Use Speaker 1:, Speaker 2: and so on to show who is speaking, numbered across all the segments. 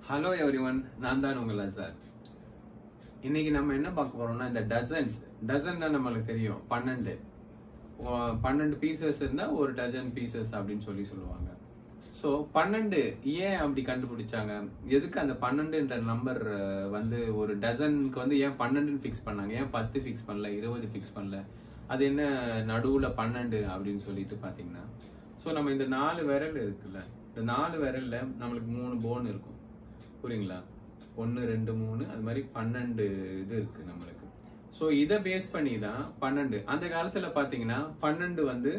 Speaker 1: Hello everyone, நான் தான் உங்கள் சார். இன்னைக்கு நம்ம என்ன பார்க்க போறோம்னா, இந்த டசன்னா நம்மளுக்கு தெரியும் 12 பீசஸ் இருந்தா ஒரு டஜன் பீசஸ் அப்படின்னு சொல்லுவாங்க. ஸோ 12 ஏன் அப்படி கண்டுபிடிச்சாங்க? எதுக்கு அந்த 12ன்ற நம்பர் வந்து ஒரு டசனுக்கு வந்து ஏன் 12 ஃபிக்ஸ் பண்ணாங்க? ஏன் 10 ஃபிக்ஸ் பண்ணல, 20 ஃபிக்ஸ் பண்ணல? அது என்ன நடுவுல 12 அப்படின்னு சொல்லிட்டு பாத்தீங்கன்னா, ஸோ நம்ம இந்த 4 விரல் இருக்குல்ல, இந்த 4 விரல்ல நம்மளுக்கு 3 போன் இருக்கும். புரியுங்களா? 1 2 3 அது மாதிரி 12 இது இருக்கு நம்மளுக்கு. ஸோ இதை பேஸ் பண்ணி தான் 12. அந்த காலத்துல பாத்தீங்கன்னா 12 வந்து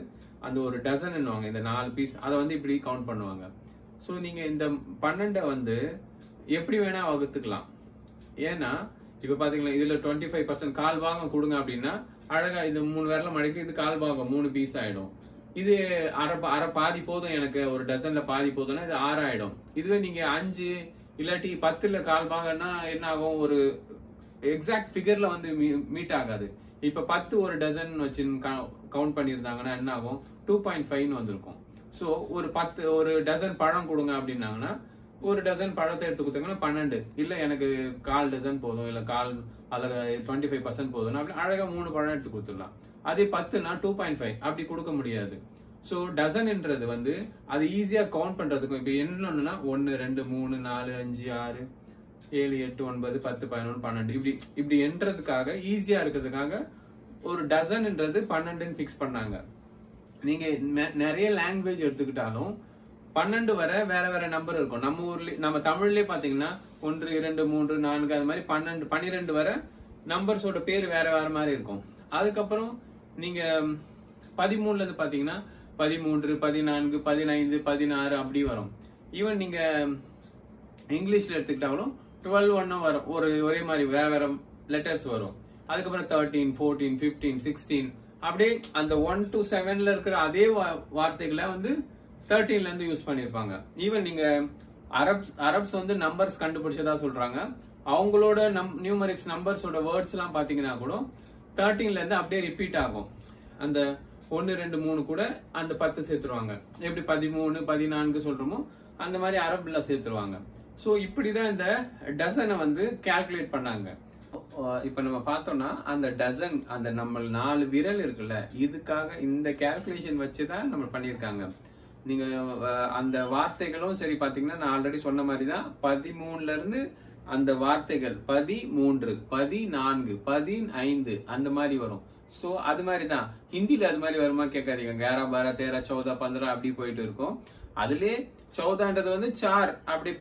Speaker 1: அந்த ஒரு டசன்னுவாங்க. இந்த 4 பீஸ் அதை வந்து இப்படி கவுண்ட் பண்ணுவாங்க. ஸோ நீங்க இந்த 12 வந்து எப்படி வேணா வகுத்துக்கலாம். ஏன்னா இப்ப பாத்தீங்களா, இதுல 25% கால் பாகம் கொடுங்க அப்படின்னா அழகா இது 3 விரல மடக்கி இது கால் பாகம் 3 பீஸ் ஆயிடும். இது அரை பாதி போதும், எனக்கு ஒரு டசன்ல பாதி போதும்னா இது 6 ஆயிடும். இதுவே நீங்க 5 இல்லாட்டி 10ல கால் பாகன்னா என்ன ஆகும்? ஒரு எக்ஸாக்ட் ஃபிகர்ல வந்து மீட் ஆகாது. இப்ப 10 ஒரு டசன் வச்சு கவுண்ட் பண்ணியிருந்தாங்கன்னா என்ன ஆகும்? 2.5 வந்திருக்கும். ஸோ ஒரு டசன் பழம் கொடுங்க அப்படின்னாங்கன்னா ஒரு டசன் பழத்தை எடுத்து கொடுத்தாங்கன்னா 12. இல்ல எனக்கு கால் டசன் போதும், இல்ல அதுல 25% போதும்னா அப்படி அழகா 3 பழம் எடுத்து கொடுத்துடலாம். அதே 10னா 2.5 அப்படி கொடுக்க முடியாது. ஸோ டசன்ன்றது வந்து அது ஈஸியா கவுண்ட் பண்றதுக்கும், இப்ப என்னன்னா 1 2 3 4 5 6 7 8 9 10 11 12 இப்படி என்றதுக்காக ஈஸியா இருக்கிறதுக்காக ஒரு டசன்ன்றது 12 ஃபிக்ஸ் பண்ணாங்க. நீங்க நிறைய லாங்குவேஜ் எடுத்துக்கிட்டாலும் 12 வரை வேற வேற நம்பர் இருக்கும். நம்ம தமிழ்லயே பாத்தீங்கன்னா 1 2 3 4 அது மாதிரி 12 வரை நம்பர்ஸோட பேர் வேற வேற மாதிரி இருக்கும். அதுக்கப்புறம் நீங்க 13ல இருந்து பாத்தீங்கன்னா 13 14 15 16 அப்படி வரும். ஈவன் நீங்க இங்கிலீஷ்ல எடுத்துக்கிட்டாலும் 12 1 வரும். ஒரே மாதிரி வேற வேற லெட்டர்ஸ் வரும். அதுக்கப்புறம் 13 14 15 16 அப்படியே அந்த 1 to 7ல இருக்கிற அதே வார்த்தைகளை வந்து 13ல இருந்து யூஸ் பண்ணிருப்பாங்க. ஈவன் நீங்க அரப்ஸ் வந்து நம்பர்ஸ் கண்டுபிடிச்சதா சொல்றாங்க. அவங்களோட நியூமரிக்ஸ் நம்பர்ஸோட வேர்ட்ஸ் எல்லாம் பாத்தீங்கன்னா கூட 13ல இருந்து அப்படியே ரிப்பீட் ஆகும். அந்த 1 2 3 கூட அந்த 10 சேர்த்துருவாங்க. எப்படி 13 14 சொல்றோமோ அந்த மாதிரி அரபுல சேர்த்துருவாங்க. ஸோ இப்படிதான் இந்த டசனை வந்து கால்குலேட் பண்ணாங்க. இப்ப நம்ம பார்த்தோம்னா அந்த டசன், அந்த நம்ம 4 விரல் இருக்குல்ல, இதுக்காக இந்த கால்குலேஷன் வச்சுதான் நம்ம பண்ணியிருக்காங்க. நீங்க அந்த வார்த்தைகளும் சரி பாத்தீங்கன்னா, நான் ஆல்ரெடி சொன்ன மாதிரி தான் 13ல இருந்து அந்த வார்த்தைகள் 13 14 15 அந்த மாதிரி வரும். சோ அது மாதிரி தான் ஹிந்தில அது மாதிரி வருமா கேட்காதீங்க. 11 12 13 14 15 அப்படி போயிட்டு இருக்கும். அதுலயே 14ன்றது வந்து 4 அப்படி